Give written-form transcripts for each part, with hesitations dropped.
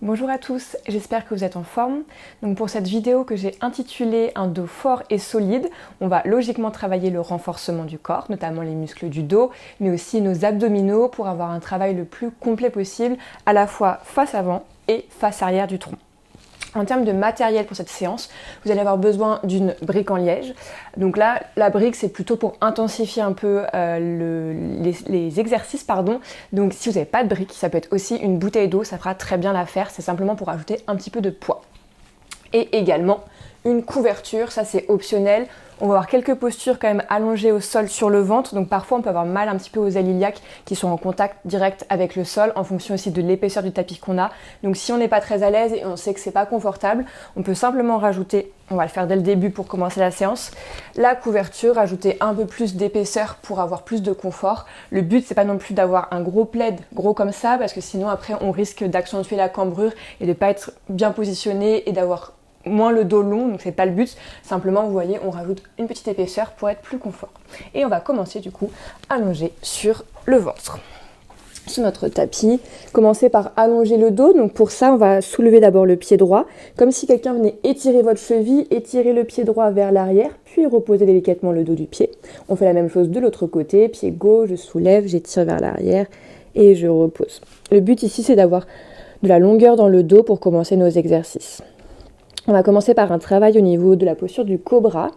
Bonjour à tous, j'espère que vous êtes en forme. Donc pour cette vidéo que j'ai intitulée Un dos fort et solide, on va logiquement travailler le renforcement du corps, notamment les muscles du dos, mais aussi nos abdominaux pour avoir un travail le plus complet possible, à la fois face avant et face arrière du tronc. En termes de matériel pour cette séance, vous allez avoir besoin d'une brique en liège. Donc là, la brique, c'est plutôt pour intensifier un peu les exercices. Donc si vous n'avez pas de brique, ça peut être aussi une bouteille d'eau, ça fera très bien l'affaire. C'est simplement pour ajouter un petit peu de poids. Et également une couverture, ça c'est optionnel. On va avoir quelques postures quand même allongées au sol sur le ventre, donc parfois on peut avoir mal un petit peu aux ailes iliaques qui sont en contact direct avec le sol en fonction aussi de l'épaisseur du tapis qu'on a. Donc si on n'est pas très à l'aise et on sait que c'est pas confortable, on peut simplement rajouter, on va le faire dès le début pour commencer la séance, la couverture, rajouter un peu plus d'épaisseur pour avoir plus de confort. Le but c'est pas non plus d'avoir un gros plaid gros comme ça parce que sinon après on risque d'accentuer la cambrure et de pas être bien positionné et d'avoir moins le dos long, donc c'est pas le but, simplement vous voyez on rajoute une petite épaisseur pour être plus confort. Et on va commencer du coup allonger sur le ventre. Sur notre tapis, commencez par allonger le dos, donc pour ça on va soulever d'abord le pied droit, comme si quelqu'un venait étirer votre cheville, étirer le pied droit vers l'arrière, puis reposer délicatement le dos du pied. On fait la même chose de l'autre côté, pied gauche, je soulève, j'étire vers l'arrière et je repose. Le but ici c'est d'avoir de la longueur dans le dos pour commencer nos exercices. On va commencer par un travail au niveau de la posture du cobra.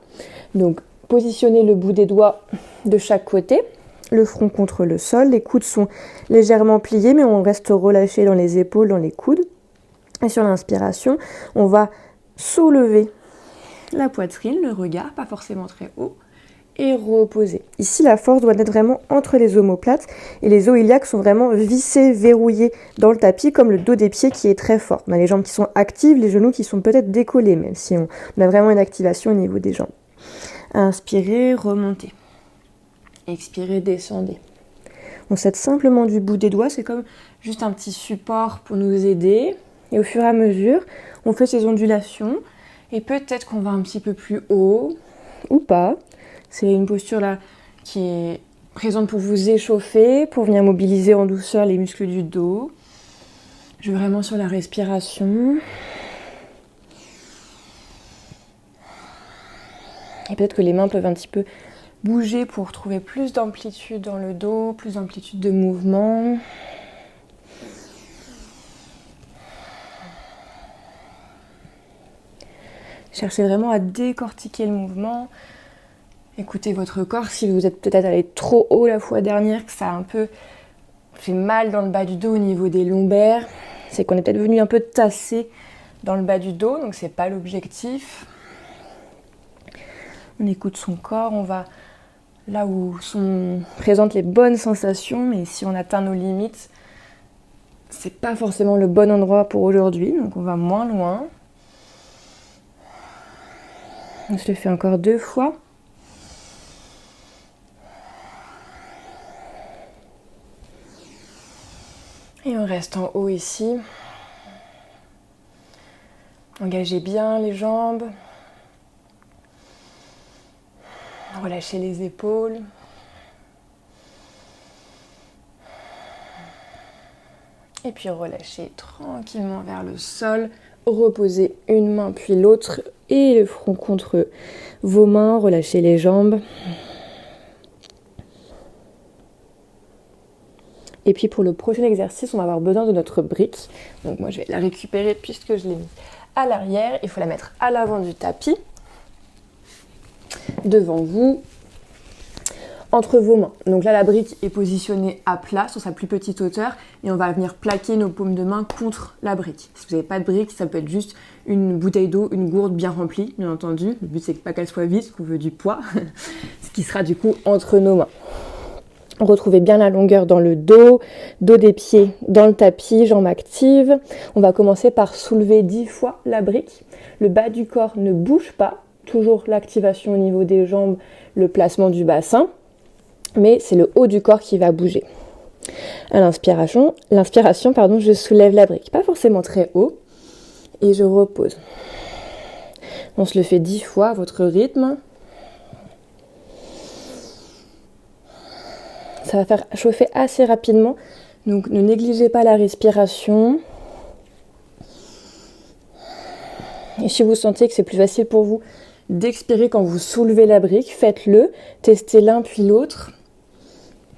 Donc, positionnez le bout des doigts de chaque côté, le front contre le sol. Les coudes sont légèrement pliés, mais on reste relâché dans les épaules, dans les coudes. Et sur l'inspiration, on va soulever la poitrine, le regard, pas forcément très haut, et reposer. Ici, la force doit être vraiment entre les omoplates et les os iliaques sont vraiment vissés, verrouillés dans le tapis comme le dos des pieds qui est très fort. On a les jambes qui sont actives, les genoux qui sont peut-être décollés, même si on a vraiment une activation au niveau des jambes. Inspirez, remontez. Expirez, descendez. On s'aide simplement du bout des doigts, c'est comme juste un petit support pour nous aider. Et au fur et à mesure, on fait ces ondulations et peut-être qu'on va un petit peu plus haut ou pas. C'est une posture là qui est présente pour vous échauffer, pour venir mobiliser en douceur les muscles du dos. Je vais vraiment sur la respiration. Et peut-être que les mains peuvent un petit peu bouger pour trouver plus d'amplitude dans le dos, plus d'amplitude de mouvement. Cherchez vraiment à décortiquer le mouvement. Écoutez votre corps, si vous êtes peut-être allé trop haut la fois dernière, que ça a un peu fait mal dans le bas du dos au niveau des lombaires, c'est qu'on est peut-être venu un peu tasser dans le bas du dos, donc c'est pas l'objectif. On écoute son corps, on va là où sont présentes les bonnes sensations, mais si on atteint nos limites, c'est pas forcément le bon endroit pour aujourd'hui, donc on va moins loin. On se le fait encore 2 fois. Et on reste en haut ici. Engagez bien les jambes. Relâchez les épaules. Et puis relâchez tranquillement vers le sol. Reposez une main puis l'autre et le front contre vos mains. Relâchez les jambes. Et puis pour le prochain exercice, on va avoir besoin de notre brique. Donc moi je vais la récupérer puisque je l'ai mise à l'arrière. Il faut la mettre à l'avant du tapis, devant vous, entre vos mains. Donc là la brique est positionnée à plat sur sa plus petite hauteur et on va venir plaquer nos paumes de main contre la brique. Si vous n'avez pas de brique, ça peut être juste une bouteille d'eau, une gourde bien remplie, bien entendu. Le but c'est pas qu'elle soit vide, qu'on veut du poids, ce qui sera du coup entre nos mains. Retrouvez bien la longueur dans le dos, dos des pieds dans le tapis, jambes actives. On va commencer par soulever 10 fois la brique. Le bas du corps ne bouge pas, toujours l'activation au niveau des jambes, le placement du bassin, mais c'est le haut du corps qui va bouger. À l'inspiration, je soulève la brique, pas forcément très haut, et je repose. On se le fait 10 fois à votre rythme. Ça va faire chauffer assez rapidement, donc ne négligez pas la respiration. Et si vous sentez que c'est plus facile pour vous d'expirer quand vous soulevez la brique, faites-le, testez l'un puis l'autre.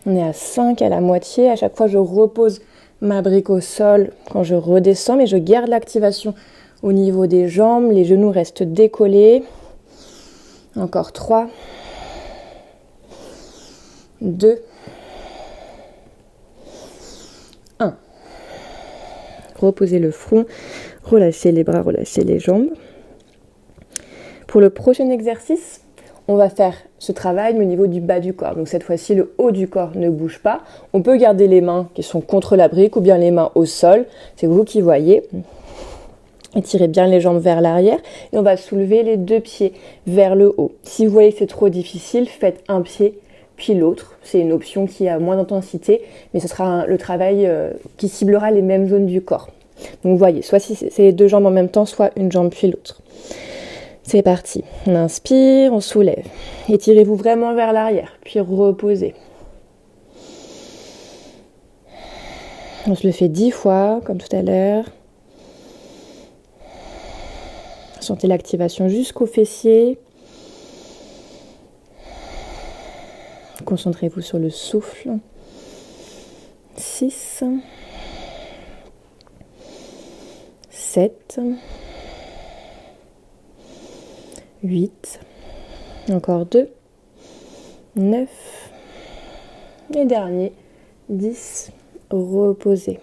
On est à 5 à la moitié, à chaque fois je repose ma brique au sol quand je redescends, mais je garde l'activation au niveau des jambes, les genoux restent décollés. Encore 3, 2, 1. Reposez le front, relâchez les bras, relâchez les jambes. Pour le prochain exercice, on va faire ce travail au niveau du bas du corps. Donc cette fois-ci, le haut du corps ne bouge pas. On peut garder les mains qui sont contre la brique ou bien les mains au sol. C'est vous qui voyez. Étirez bien les jambes vers l'arrière et on va soulever les 2 pieds vers le haut. Si vous voyez que c'est trop difficile, faites un pied puis l'autre. C'est une option qui a moins d'intensité, mais ce sera le travail qui ciblera les mêmes zones du corps. Donc vous voyez, soit si c'est les 2 jambes en même temps, soit une jambe puis l'autre. C'est parti. On inspire, on soulève. Étirez-vous vraiment vers l'arrière, puis reposez. On se le fait 10 fois, comme tout à l'heure. Sentez l'activation jusqu'au fessier. Concentrez-vous sur le souffle. 6, 7, 8, encore 2, 9, et dernier, 10, reposez.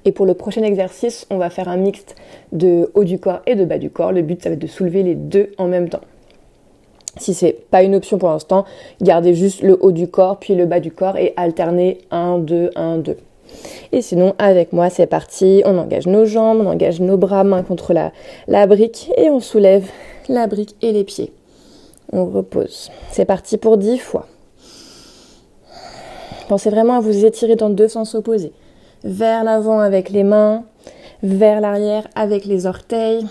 Et pour le prochain exercice, on va faire un mixte de haut du corps et de bas du corps. Le but, ça va être de soulever les 2 en même temps. Si c'est pas une option pour l'instant, gardez juste le haut du corps puis le bas du corps et alternez 1, 2, 1, 2. Et sinon, avec moi, c'est parti. On engage nos jambes, on engage nos bras, main contre la brique et on soulève la brique et les pieds. On repose. C'est parti pour 10 fois. Pensez vraiment à vous étirer dans 2 sens opposés. Vers l'avant avec les mains, vers l'arrière avec les orteils.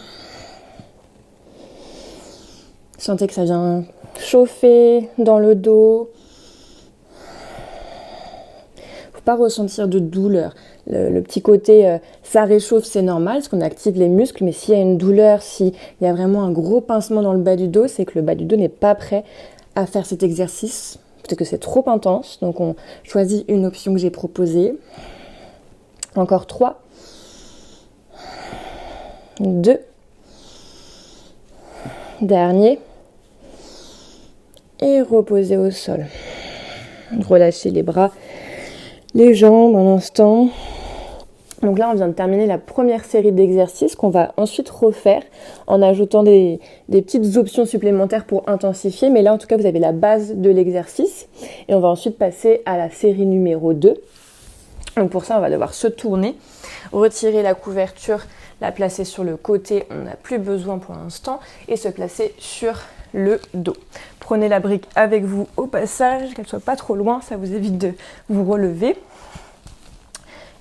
Sentez que ça vient chauffer dans le dos. Faut pas ressentir de douleur. Le petit côté ça réchauffe, c'est normal parce qu'on active les muscles, mais s'il y a une douleur, s'il y a vraiment un gros pincement dans le bas du dos, c'est que le bas du dos n'est pas prêt à faire cet exercice. Peut-être que c'est trop intense, donc on choisit une option que j'ai proposée. Encore 3, 2, dernier, et reposez au sol. Relâchez les bras, les jambes un instant. Donc là, on vient de terminer la première série d'exercices qu'on va ensuite refaire en ajoutant des petites options supplémentaires pour intensifier. Mais là, en tout cas, vous avez la base de l'exercice. Et on va ensuite passer à la série numéro 2. Donc pour ça, on va devoir se tourner, retirer la couverture, la placer sur le côté, on n'a plus besoin pour l'instant, et se placer sur le dos. Prenez la brique avec vous au passage, qu'elle ne soit pas trop loin, ça vous évite de vous relever.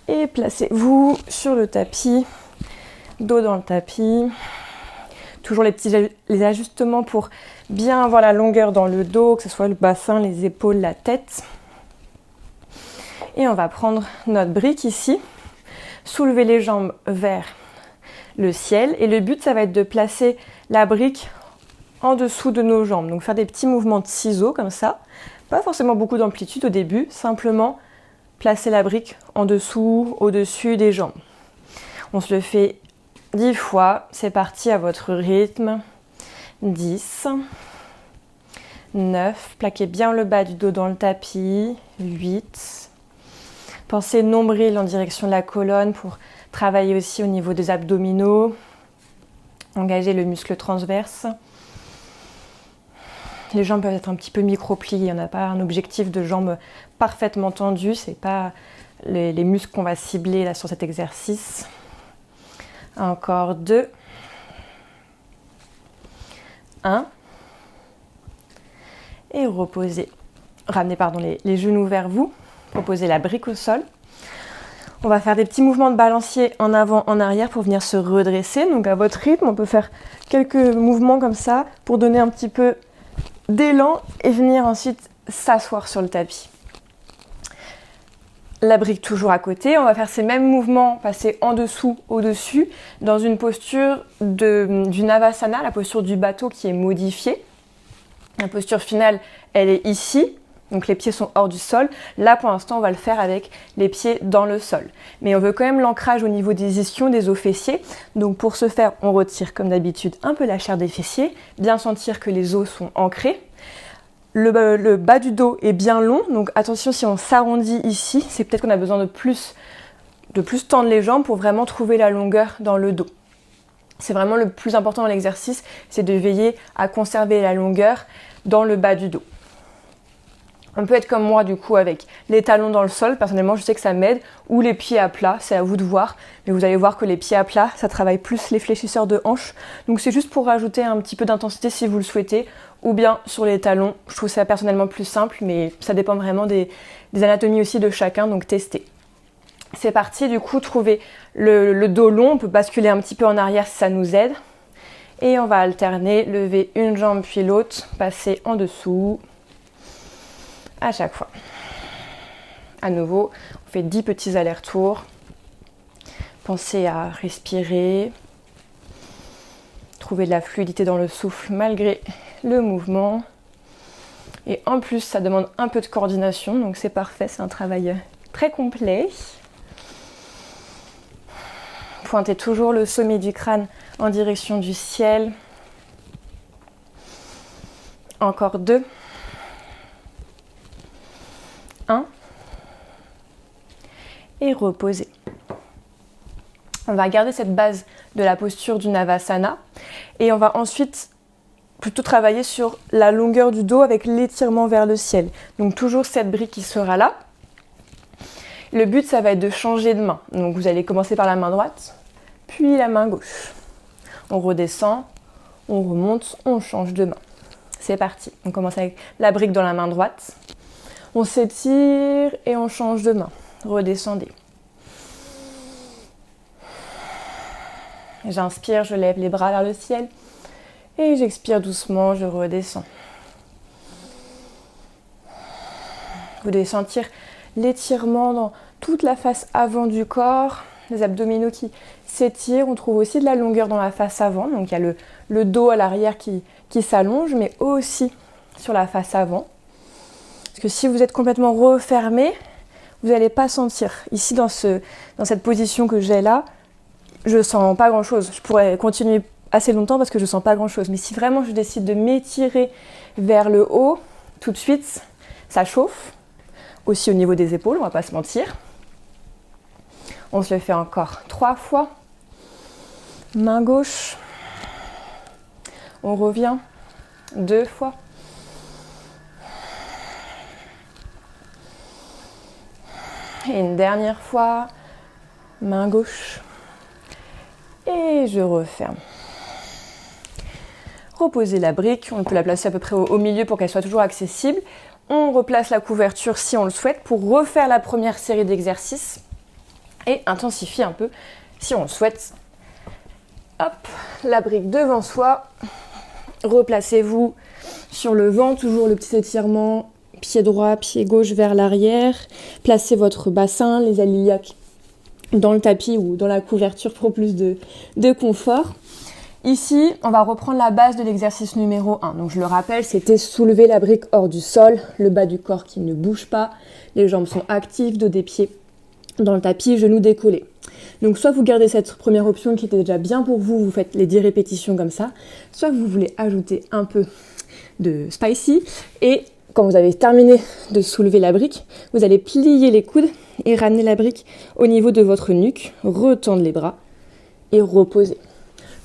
Et placez-vous sur le tapis, dos dans le tapis. Toujours les ajustements pour bien avoir la longueur dans le dos, que ce soit le bassin, les épaules, la tête. Et on va prendre notre brique ici, soulever les jambes vers le ciel. Et le but, ça va être de placer la brique en dessous de nos jambes. Donc faire des petits mouvements de ciseaux comme ça. Pas forcément beaucoup d'amplitude au début, simplement placer la brique en dessous, au-dessus des jambes. On se le fait 10 fois. C'est parti à votre rythme. 10, 9, plaquez bien le bas du dos dans le tapis. 8. Pensez nombril en direction de la colonne pour travailler aussi au niveau des abdominaux. Engagez le muscle transverse. Les jambes peuvent être un petit peu micro-pliées. On n'a pas un objectif de jambes parfaitement tendues. Ce n'est pas les muscles qu'on va cibler là, sur cet exercice. Encore 2. 1. Et reposez. Ramenez les genoux vers vous. Posez la brique au sol. On va faire des petits mouvements de balancier en avant, en arrière pour venir se redresser. Donc à votre rythme, on peut faire quelques mouvements comme ça pour donner un petit peu d'élan et venir ensuite s'asseoir sur le tapis. la brique toujours à côté. On va faire ces mêmes mouvements, passer en dessous, au-dessus, dans une posture du Navasana, la posture du bateau qui est modifiée. La posture finale, elle est ici. Donc les pieds sont hors du sol. Là, pour l'instant, on va le faire avec les pieds dans le sol. Mais on veut quand même l'ancrage au niveau des ischions, des os fessiers. Donc pour ce faire, on retire comme d'habitude un peu la chair des fessiers. Bien sentir que les os sont ancrés. Le bas du dos est bien long. Donc attention, si on s'arrondit ici, c'est peut-être qu'on a besoin de plus tendre les jambes pour vraiment trouver la longueur dans le dos. C'est vraiment le plus important dans l'exercice, c'est de veiller à conserver la longueur dans le bas du dos. On peut être comme moi du coup avec les talons dans le sol, personnellement je sais que ça m'aide, ou les pieds à plat, c'est à vous de voir, mais vous allez voir que les pieds à plat, ça travaille plus les fléchisseurs de hanches, donc c'est juste pour rajouter un petit peu d'intensité si vous le souhaitez, ou bien sur les talons, je trouve ça personnellement plus simple, mais ça dépend vraiment des anatomies aussi de chacun, donc testez. C'est parti, du coup trouvez le dos long, on peut basculer un petit peu en arrière si ça nous aide, et on va alterner, lever une jambe puis l'autre, passer en dessous, à chaque fois. À nouveau, on fait 10 petits allers-retours. Pensez à respirer. Trouver de la fluidité dans le souffle malgré le mouvement. Et en plus, ça demande un peu de coordination, donc c'est parfait, c'est un travail très complet. Pointez toujours le sommet du crâne en direction du ciel. Encore 2. 1 et reposer. On va garder cette base de la posture du Navasana et on va ensuite plutôt travailler sur la longueur du dos avec l'étirement vers le ciel. Donc toujours cette brique qui sera là. Le but, ça va être de changer de main. Donc vous allez commencer par la main droite, puis la main gauche. On redescend, on remonte, on change de main. C'est parti. On commence avec la brique dans la main droite. On s'étire et on change de main. Redescendez. J'inspire, je lève les bras vers le ciel. Et j'expire doucement, je redescends. Vous devez sentir l'étirement dans toute la face avant du corps. Les abdominaux qui s'étirent. On trouve aussi de la longueur dans la face avant. Donc il y a le dos à l'arrière qui s'allonge, mais aussi sur la face avant. Parce que si vous êtes complètement refermé, vous n'allez pas sentir. Ici, dans cette position que j'ai là, je ne sens pas grand-chose. Je pourrais continuer assez longtemps parce que je ne sens pas grand-chose. Mais si vraiment je décide de m'étirer vers le haut, tout de suite, ça chauffe. Aussi au niveau des épaules, on ne va pas se mentir. On se le fait encore 3 fois. Main gauche. On revient 2 fois. Et une dernière fois, main gauche. Et je referme. Reposez la brique, on peut la placer à peu près au milieu pour qu'elle soit toujours accessible. On replace la couverture si on le souhaite pour refaire la première série d'exercices et intensifier un peu si on le souhaite. Hop, la brique devant soi. Replacez-vous sur le vent, toujours le petit étirement. Pied droit, pied gauche vers l'arrière. Placez votre bassin, les iliaques dans le tapis ou dans la couverture pour plus de confort. Ici, on va reprendre la base de l'exercice numéro 1. Donc je le rappelle, c'était soulever la brique hors du sol, le bas du corps qui ne bouge pas, les jambes sont actives, dos des pieds dans le tapis, genoux décollés. Donc soit vous gardez cette première option qui était déjà bien pour vous, vous faites les 10 répétitions comme ça, soit vous voulez ajouter un peu de spicy et quand vous avez terminé de soulever la brique, vous allez plier les coudes et ramener la brique au niveau de votre nuque, retendre les bras et reposer.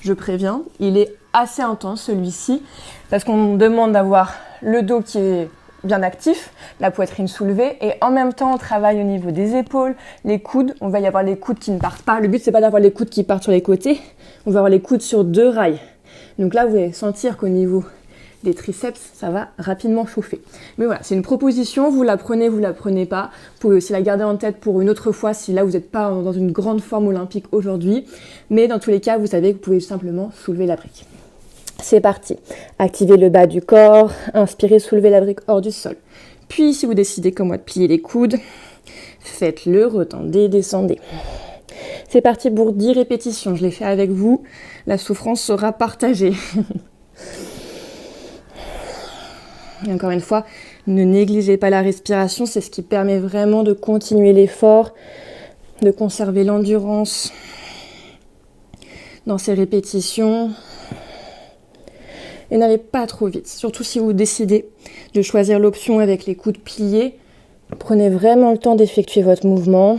Je préviens, il est assez intense celui-ci parce qu'on demande d'avoir le dos qui est bien actif, la poitrine soulevée et en même temps on travaille au niveau des épaules, les coudes, on va y avoir les coudes qui ne partent pas. Le but c'est pas d'avoir les coudes qui partent sur les côtés, on va avoir les coudes sur 2 rails. Donc là vous allez sentir qu'au niveau des triceps, ça va rapidement chauffer. Mais voilà, c'est une proposition, vous la prenez pas. Vous pouvez aussi la garder en tête pour une autre fois si là vous n'êtes pas dans une grande forme olympique aujourd'hui. Mais dans tous les cas, vous savez que vous pouvez simplement soulever la brique. C'est parti. Activez le bas du corps, inspirez, soulevez la brique hors du sol. Puis si vous décidez comme moi de plier les coudes, Faites-le, retendez, descendez. C'est parti pour 10 répétitions. Je l'ai fait avec vous. La souffrance sera partagée. Et encore une fois, ne négligez pas la respiration. C'est ce qui permet vraiment de continuer l'effort, de conserver l'endurance dans ces répétitions. Et n'allez pas trop vite. Surtout si vous décidez de choisir l'option avec les coudes pliés. Prenez vraiment le temps d'effectuer votre mouvement.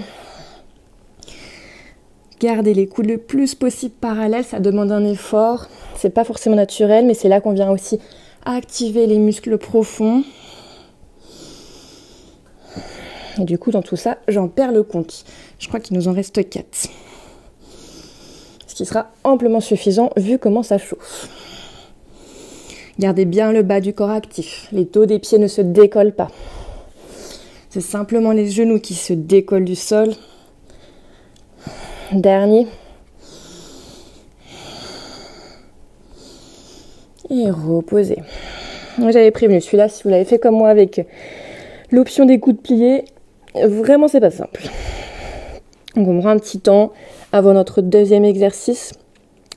Gardez les coudes le plus possible parallèles, ça demande un effort. C'est pas forcément naturel, mais c'est là qu'on vient aussi activer les muscles profonds. Et du coup, dans tout ça, j'en perds le compte. Je crois qu'il nous en reste 4. Ce qui sera amplement suffisant vu comment ça chauffe. Gardez bien le bas du corps actif. Les dos des pieds ne se décollent pas. C'est simplement les genoux qui se décollent du sol. Dernier. Et reposez. J'avais prévenu, celui-là, si vous l'avez fait comme moi avec l'option des coudes pliés, vraiment c'est pas simple. Donc on prend un petit temps avant notre deuxième exercice.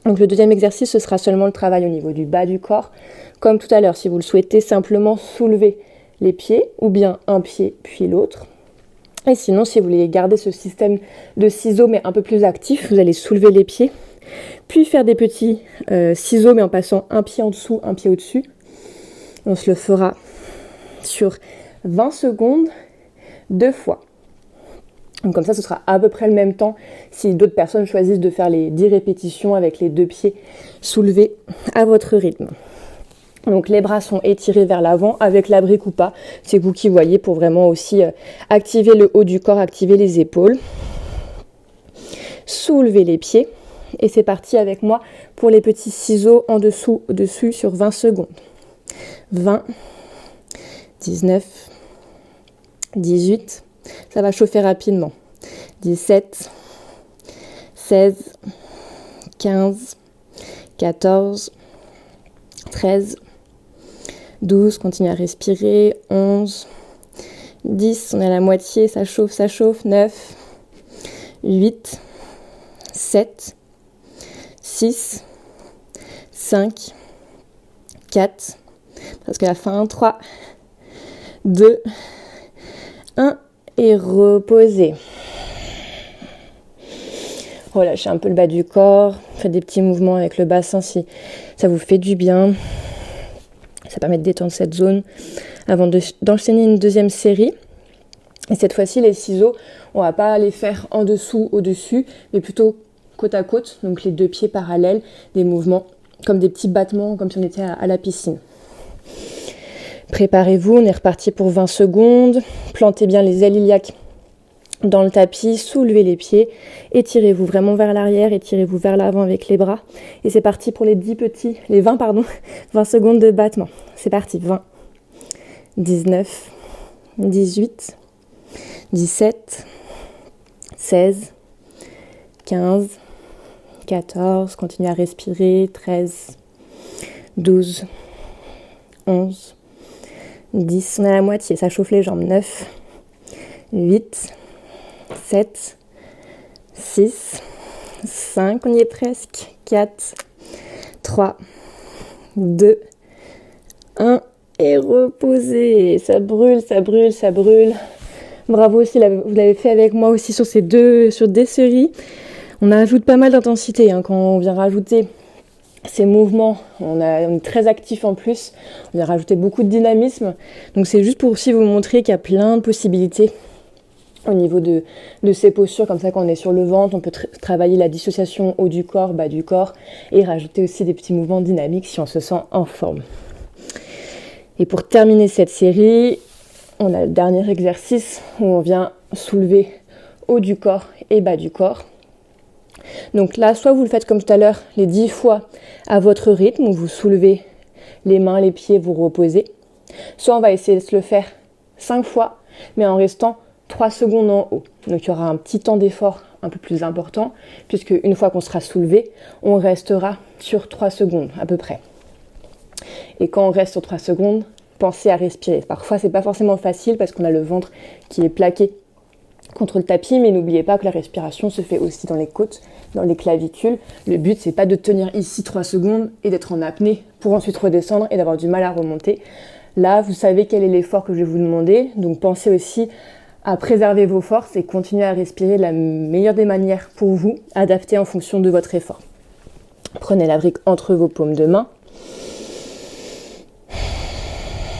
Donc le deuxième exercice, ce sera seulement le travail au niveau du bas du corps. Comme tout à l'heure, si vous le souhaitez, simplement soulever les pieds, ou bien un pied puis l'autre. Et sinon, si vous voulez garder ce système de ciseaux mais un peu plus actif, vous allez soulever les pieds, puis faire des petits ciseaux mais en passant un pied en dessous, un pied au-dessus. On se le fera sur 20 secondes, 2 fois. Donc comme ça, ce sera à peu près le même temps si d'autres personnes choisissent de faire les 10 répétitions avec les 2 pieds soulevés à votre rythme. Donc les bras sont étirés vers l'avant avec la brique ou pas. C'est vous qui voyez pour vraiment aussi activer le haut du corps, activer les épaules. Soulevez les pieds. Et c'est parti avec moi pour les petits ciseaux en dessous, au-dessus sur 20 secondes. 20, 19, 18. Ça va chauffer rapidement. 17, 16, 15, 14, 13, 12, continuez à respirer, 11, 10, on est à la moitié, ça chauffe, 9, 8, 7, 6, 5, 4, presque à la fin, 3, 2, 1, et reposez. Relâchez un peu le bas du corps, faites des petits mouvements avec le bassin si ça vous fait du bien. Ça permet de détendre cette zone avant d'enchaîner une deuxième série. Et cette fois-ci, les ciseaux, on va pas les faire en dessous, au-dessus, mais plutôt côte à côte, donc les 2 pieds parallèles, des mouvements comme des petits battements, comme si on était à la piscine. Préparez-vous, on est reparti pour 20 secondes. Plantez bien les ailes iliaques dans le tapis, soulevez les pieds, étirez-vous vraiment vers l'arrière, étirez-vous vers l'avant avec les bras. Et c'est parti pour les 20 secondes de battement. C'est parti, 20, 19, 18, 17, 16, 15, 14, continuez à respirer, 13, 12, 11, 10, on est à la moitié, ça chauffe les jambes, 9, 8, 7, 6, 5, on y est presque, 4, 3, 2, 1, et reposez. Ça brûle, ça brûle, ça brûle. Bravo si vous l'avez fait avec moi aussi sur des séries. On ajoute pas mal d'intensité quand on vient rajouter ces mouvements. On est très actif en plus. On vient rajouter beaucoup de dynamisme. Donc c'est juste pour aussi vous montrer qu'il y a plein de possibilités au niveau de ces postures. Comme ça, quand on est sur le ventre, on peut travailler la dissociation haut du corps, bas du corps et rajouter aussi des petits mouvements dynamiques si on se sent en forme. Et pour terminer cette série, on a le dernier exercice où on vient soulever haut du corps et bas du corps. Donc là, soit vous le faites comme tout à l'heure, les 10 fois à votre rythme, où vous soulevez les mains, les pieds, vous reposez. Soit on va essayer de se le faire 5 fois, mais en restant 3 secondes en haut. Donc il y aura un petit temps d'effort un peu plus important, puisque une fois qu'on sera soulevé, on restera sur 3 secondes à peu près. Et quand on reste sur 3 secondes, pensez à respirer. Parfois, c'est pas forcément facile parce qu'on a le ventre qui est plaqué contre le tapis, mais n'oubliez pas que la respiration se fait aussi dans les côtes, dans les clavicules. Le but, c'est pas de tenir ici 3 secondes et d'être en apnée pour ensuite redescendre et d'avoir du mal à remonter. Là, vous savez quel est l'effort que je vais vous demander, donc pensez aussi à préserver vos forces et continuer à respirer de la meilleure des manières pour vous, adaptée en fonction de votre effort. Prenez la brique entre vos paumes de main.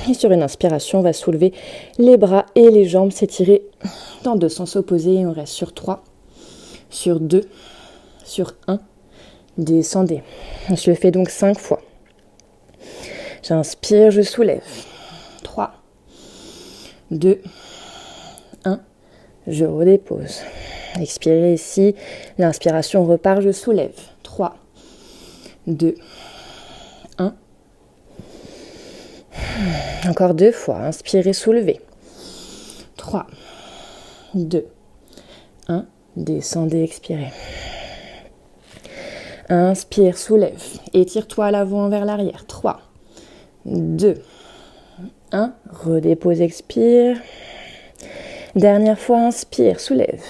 Et sur une inspiration, on va soulever les bras et les jambes, s'étirer dans 2 sens opposés. Et on reste sur 3, sur 2, sur 1. Descendez. Je le fais donc 5 fois. J'inspire, je soulève. 3, 2, 1. Je redépose. Expirez ici. L'inspiration repart, je soulève. 3, 2, 1. Encore 2 fois. Inspirez, soulevez. 3, 2, 1. Descendez, expirez. Inspire, soulève. Étire-toi à l'avant vers l'arrière. 3, 2, 1. Redépose, expire. Dernière fois, inspire, soulève.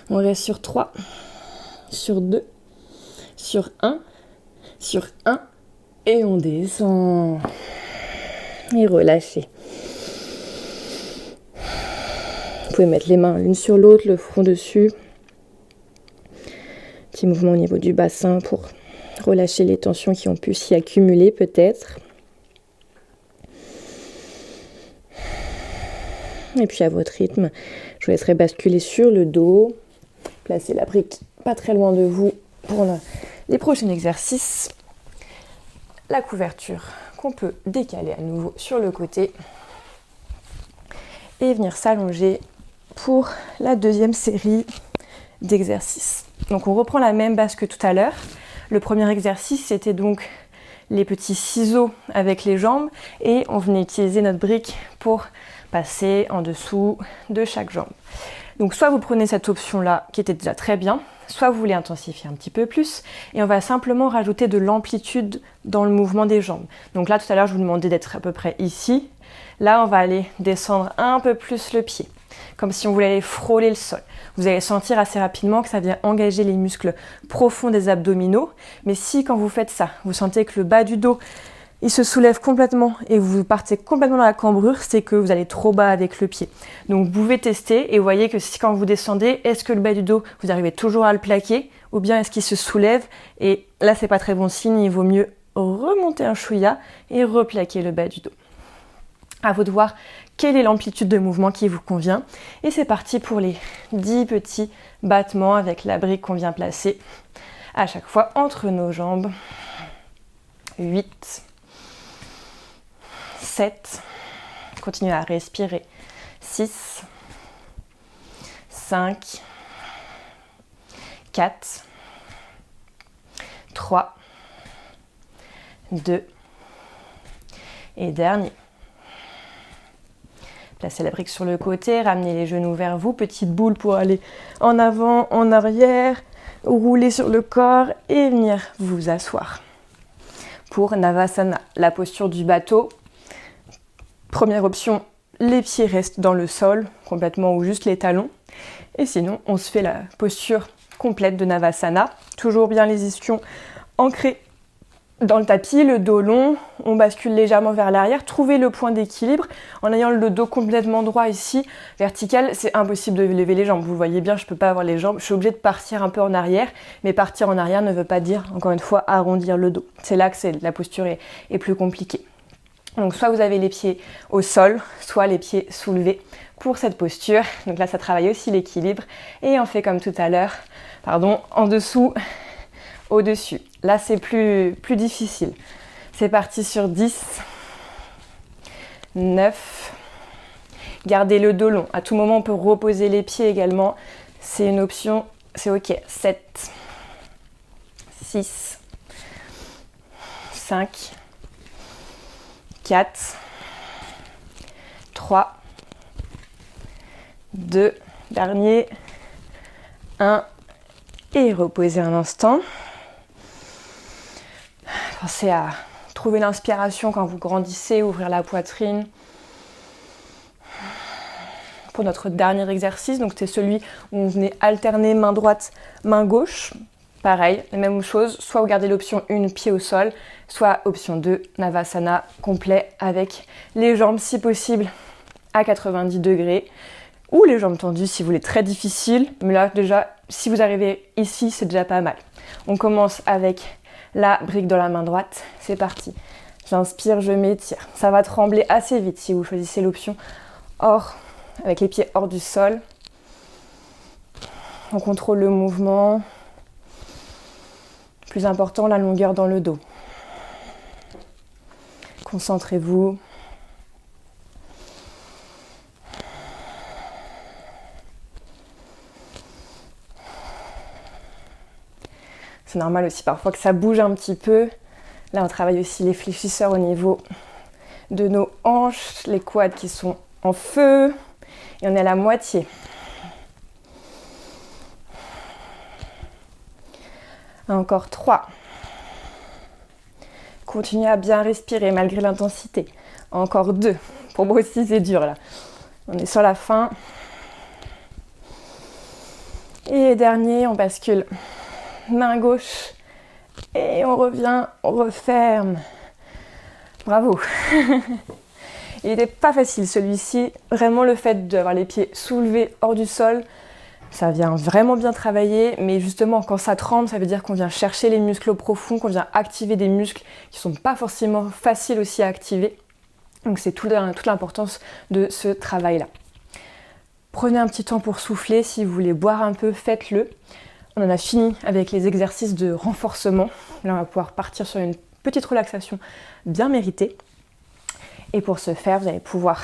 On reste sur 3, sur 2, sur 1, sur 1. Et on descend. Et relâchez. Vous pouvez mettre les mains l'une sur l'autre, le front dessus. Petit mouvement au niveau du bassin pour relâcher les tensions qui ont pu s'y accumuler peut-être. Et puis à votre rythme, je vous laisserai basculer sur le dos. Placez la brique pas très loin de vous pour les prochains exercices. La couverture qu'on peut décaler à nouveau sur le côté et venir s'allonger pour la deuxième série d'exercices. Donc on reprend la même base que tout à l'heure. Le premier exercice, c'était donc les petits ciseaux avec les jambes et on venait utiliser notre brique pour passer en dessous de chaque jambe. Donc soit vous prenez cette option-là qui était déjà très bien, soit vous voulez intensifier un petit peu plus et on va simplement rajouter de l'amplitude dans le mouvement des jambes. Donc là tout à l'heure je vous demandais d'être à peu près ici. Là on va aller descendre un peu plus le pied, comme si on voulait aller frôler le sol. Vous allez sentir assez rapidement que ça vient engager les muscles profonds des abdominaux. Mais si quand vous faites ça, vous sentez que le bas du dos il se soulève complètement et vous partez complètement dans la cambrure, c'est que vous allez trop bas avec le pied. Donc vous pouvez tester et vous voyez que si quand vous descendez, est-ce que le bas du dos, vous arrivez toujours à le plaquer ou bien est-ce qu'il se soulève et là c'est pas très bon signe, il vaut mieux remonter un chouïa et replaquer le bas du dos. À vous de voir quelle est l'amplitude de mouvement qui vous convient. Et c'est parti pour les 10 petits battements avec la brique qu'on vient placer à chaque fois entre nos jambes. 8, 7, continuez à respirer. 6, 5, 4, 3, 2, et dernier. Placez la brique sur le côté, ramenez les genoux vers vous, petite boule pour aller en avant, en arrière, rouler sur le corps et venir vous asseoir. Pour Navasana, la posture du bateau. Première option, les pieds restent dans le sol, complètement ou juste les talons. Et sinon, on se fait la posture complète de Navasana. Toujours bien les ischions ancrés dans le tapis, le dos long, on bascule légèrement vers l'arrière. Trouvez le point d'équilibre en ayant le dos complètement droit ici, vertical. C'est impossible de lever les jambes. Vous le voyez bien, je ne peux pas avoir les jambes. Je suis obligée de partir un peu en arrière. Mais partir en arrière ne veut pas dire, encore une fois, arrondir le dos. C'est là que la posture est plus compliquée. Donc soit vous avez les pieds au sol, soit les pieds soulevés pour cette posture. Donc là, ça travaille aussi l'équilibre. Et on fait comme tout à l'heure, en dessous, au-dessus. Là, c'est plus difficile. C'est parti sur 10, 9. Gardez le dos long. À tout moment, on peut reposer les pieds également. C'est une option, c'est ok. 7, 6, 5, 4, 3, 2, dernier, 1. Et reposez un instant. Pensez à trouver l'inspiration quand vous grandissez, ouvrir la poitrine. pour notre dernier exercice. Donc c'était celui où on venait alterner main droite, main gauche. Pareil, la même chose, soit vous gardez l'option 1, pied au sol, soit option 2, Navasana complet avec les jambes si possible à 90 degrés ou les jambes tendues si vous voulez, très difficile. Mais là déjà, si vous arrivez ici, c'est déjà pas mal. On commence avec la brique dans la main droite, c'est parti. J'inspire, je m'étire. Ça va trembler assez vite si vous choisissez l'option hors, avec les pieds hors du sol. On contrôle le mouvement. Plus important, la longueur dans le dos. Concentrez-vous. C'est normal aussi parfois que ça bouge un petit peu. Là, on travaille aussi les fléchisseurs au niveau de nos hanches, les quads qui sont en feu. Et on est à la moitié. Encore 3. Continuez à bien respirer malgré l'intensité. Encore 2. Pour moi aussi, c'est dur là. On est sur la fin. Et dernier, on bascule. Main gauche. Et on revient, on referme. Bravo. Il n'était pas facile celui-ci. Vraiment le fait d'avoir les pieds soulevés hors du sol, ça vient vraiment bien travailler. Mais justement, quand ça tremble, ça veut dire qu'on vient chercher les muscles profonds, qu'on vient activer des muscles qui ne sont pas forcément faciles aussi à activer. Donc c'est toute l'importance de ce travail-là. Prenez un petit temps pour souffler. Si vous voulez boire un peu, faites-le. On en a fini avec les exercices de renforcement. Là, on va pouvoir partir sur une petite relaxation bien méritée. Et pour ce faire, vous allez pouvoir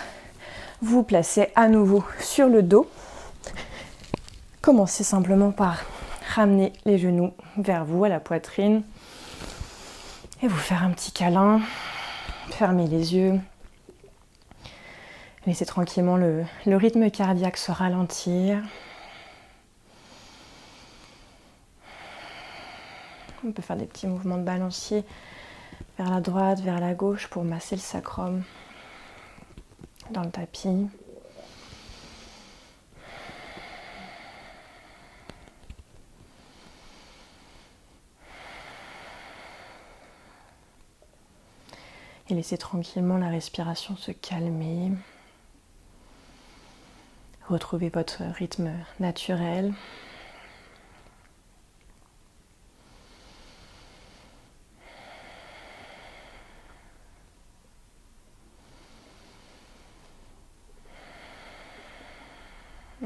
vous placer à nouveau sur le dos. Commencez simplement par ramener les genoux vers vous, à la poitrine. Et vous faire un petit câlin. Fermez les yeux. Laissez tranquillement le rythme cardiaque se ralentir. On peut faire des petits mouvements de balancier vers la droite, vers la gauche pour masser le sacrum dans le tapis. Et laissez tranquillement la respiration se calmer. Retrouvez votre rythme naturel.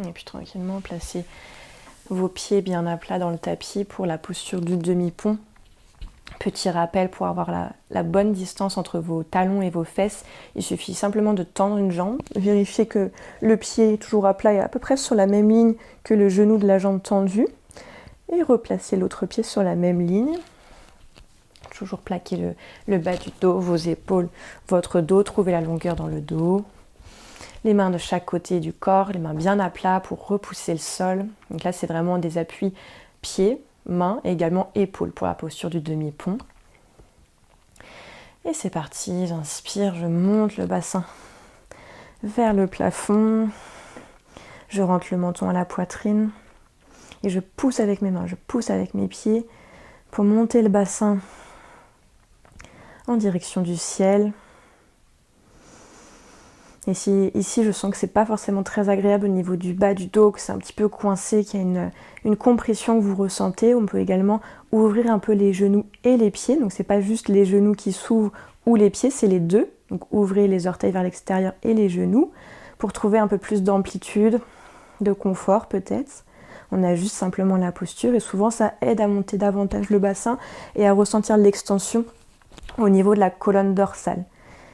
Et puis tranquillement, placez vos pieds bien à plat dans le tapis pour la posture du demi-pont. Petit rappel, pour avoir la bonne distance entre vos talons et vos fesses, il suffit simplement de tendre une jambe, vérifier que le pied est toujours à plat et à peu près sur la même ligne que le genou de la jambe tendue, et replacer l'autre pied sur la même ligne. Toujours plaquer le bas du dos, vos épaules, votre dos, trouvez la longueur dans le dos. Les mains de chaque côté du corps, les mains bien à plat pour repousser le sol. Donc là, c'est vraiment des appuis pieds, mains et également épaules pour la posture du demi-pont. Et c'est parti, j'inspire, je monte le bassin vers le plafond. Je rentre le menton à la poitrine et je pousse avec mes mains, je pousse avec mes pieds pour monter le bassin en direction du ciel. Et ici, je sens que c'est pas forcément très agréable au niveau du bas du dos, que c'est un petit peu coincé, qu'il y a une compression que vous ressentez. On peut également ouvrir un peu les genoux et les pieds. Donc c'est pas juste les genoux qui s'ouvrent ou les pieds, c'est les deux. Donc ouvrez les orteils vers l'extérieur et les genoux pour trouver un peu plus d'amplitude, de confort peut-être. On ajuste simplement la posture et souvent ça aide à monter davantage le bassin et à ressentir l'extension au niveau de la colonne dorsale.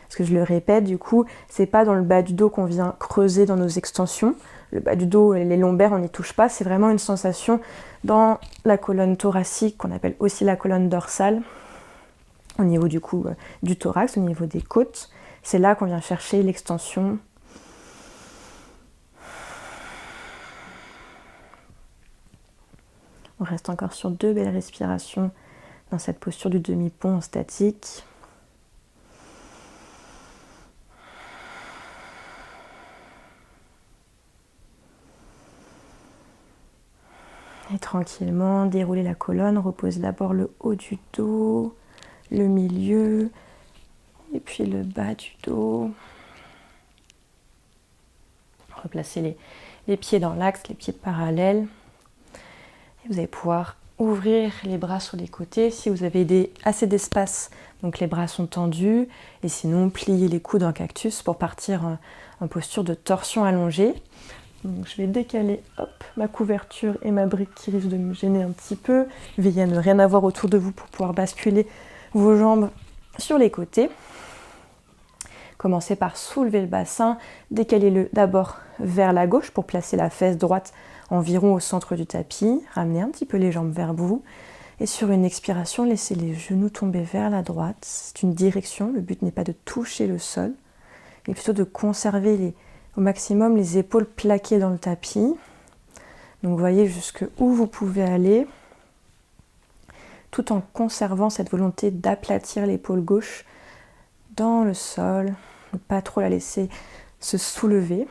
Parce que je le répète, du coup, c'est pas dans le bas du dos qu'on vient creuser dans nos extensions. Le bas du dos et les lombaires, on n'y touche pas. C'est vraiment une sensation dans la colonne thoracique, qu'on appelle aussi la colonne dorsale, au niveau du coup du thorax, au niveau des côtes. C'est là qu'on vient chercher l'extension. On reste encore sur 2 belles respirations dans cette posture du demi-pont en statique. tranquillement, déroulez la colonne, reposez d'abord le haut du dos, le milieu, et puis le bas du dos. Replacez les pieds dans l'axe, les pieds parallèles. Et vous allez pouvoir ouvrir les bras sur les côtés si vous avez assez d'espace. Donc les bras sont tendus. Et sinon, pliez les coudes en cactus pour partir en posture de torsion allongée. Donc, je vais décaler ma couverture et ma brique qui risquent de me gêner un petit peu. Veillez à ne rien avoir autour de vous pour pouvoir basculer vos jambes sur les côtés. Commencez par soulever le bassin, décalez-le d'abord vers la gauche pour placer la fesse droite environ au centre du tapis. Ramenez un petit peu les jambes vers vous. Et sur une expiration, laissez les genoux tomber vers la droite. C'est une direction, le but n'est pas de toucher le sol, mais plutôt de conserver au maximum les épaules plaquées dans le tapis. Donc voyez jusqu'où vous pouvez aller, tout en conservant cette volonté d'aplatir l'épaule gauche dans le sol, ne pas trop la laisser se soulever.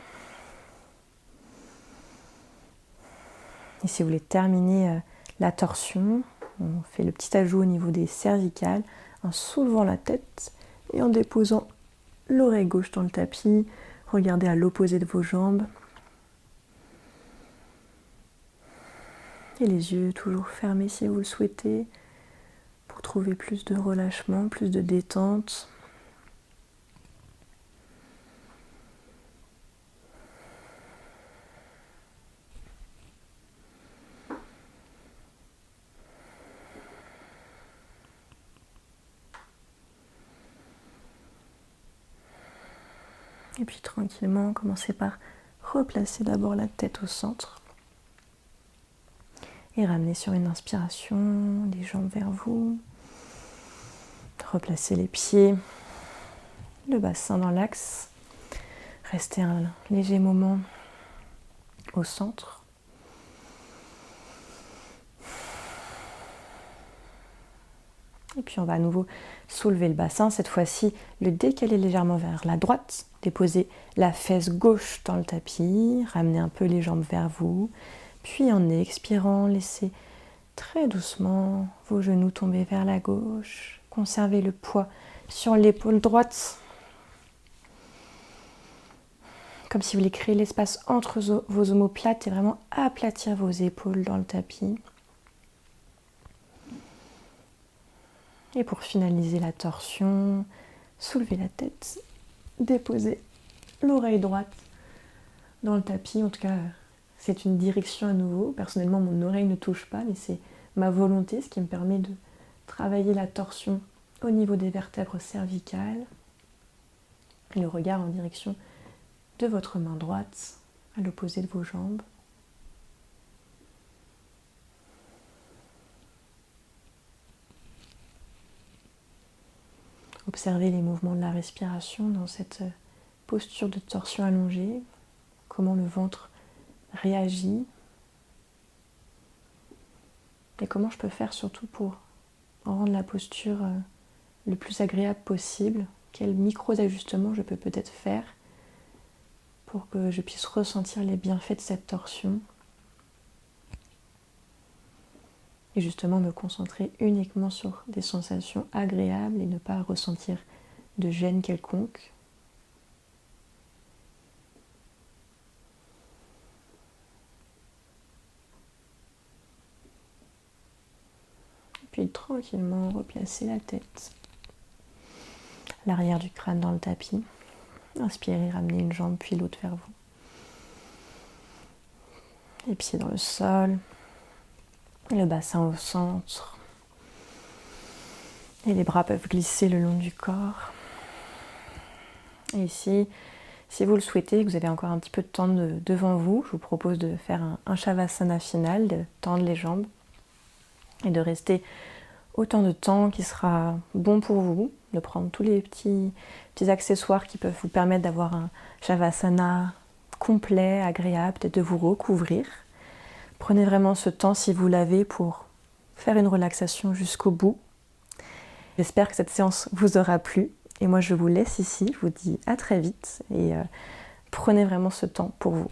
Et si vous voulez terminer la torsion, on fait le petit ajout au niveau des cervicales en soulevant la tête et en déposant l'oreille gauche dans le tapis. Regardez à l'opposé de vos jambes. Et les yeux toujours fermés si vous le souhaitez, pour trouver plus de relâchement, plus de détente. Et puis tranquillement, commencez par replacer d'abord la tête au centre. Et ramenez sur une inspiration les jambes vers vous. Replacez les pieds, le bassin dans l'axe. Restez un léger moment au centre. Et puis on va à nouveau soulever le bassin, cette fois-ci le décaler légèrement vers la droite, déposer la fesse gauche dans le tapis, ramener un peu les jambes vers vous, puis en expirant, laissez très doucement vos genoux tomber vers la gauche, conservez le poids sur l'épaule droite, comme si vous voulez créer l'espace entre vos omoplates et vraiment aplatir vos épaules dans le tapis. Et pour finaliser la torsion, soulevez la tête, déposez l'oreille droite dans le tapis. En tout cas, c'est une direction à nouveau. Personnellement, mon oreille ne touche pas, mais c'est ma volonté, ce qui me permet de travailler la torsion au niveau des vertèbres cervicales. Et le regard en direction de votre main droite, à l'opposé de vos jambes. Observez les mouvements de la respiration dans cette posture de torsion allongée, comment le ventre réagit et comment je peux faire surtout pour rendre la posture le plus agréable possible, quels micro-ajustements je peux peut-être faire pour que je puisse ressentir les bienfaits de cette torsion et justement me concentrer uniquement sur des sensations agréables et ne pas ressentir de gêne quelconque. Puis tranquillement replacer la tête, l'arrière du crâne dans le tapis. Inspirez, ramenez une jambe puis l'autre vers vous. Les pieds dans le sol. Le bassin au centre. Et les bras peuvent glisser le long du corps. Et ici, si vous le souhaitez, que vous avez encore un petit peu de temps devant vous, je vous propose de faire un Shavasana final, de tendre les jambes et de rester autant de temps qui sera bon pour vous, de prendre tous les petits accessoires qui peuvent vous permettre d'avoir un Shavasana complet, agréable, peut-être de vous recouvrir. Prenez vraiment ce temps si vous l'avez pour faire une relaxation jusqu'au bout. J'espère que cette séance vous aura plu et moi je vous laisse ici, je vous dis à très vite et prenez vraiment ce temps pour vous.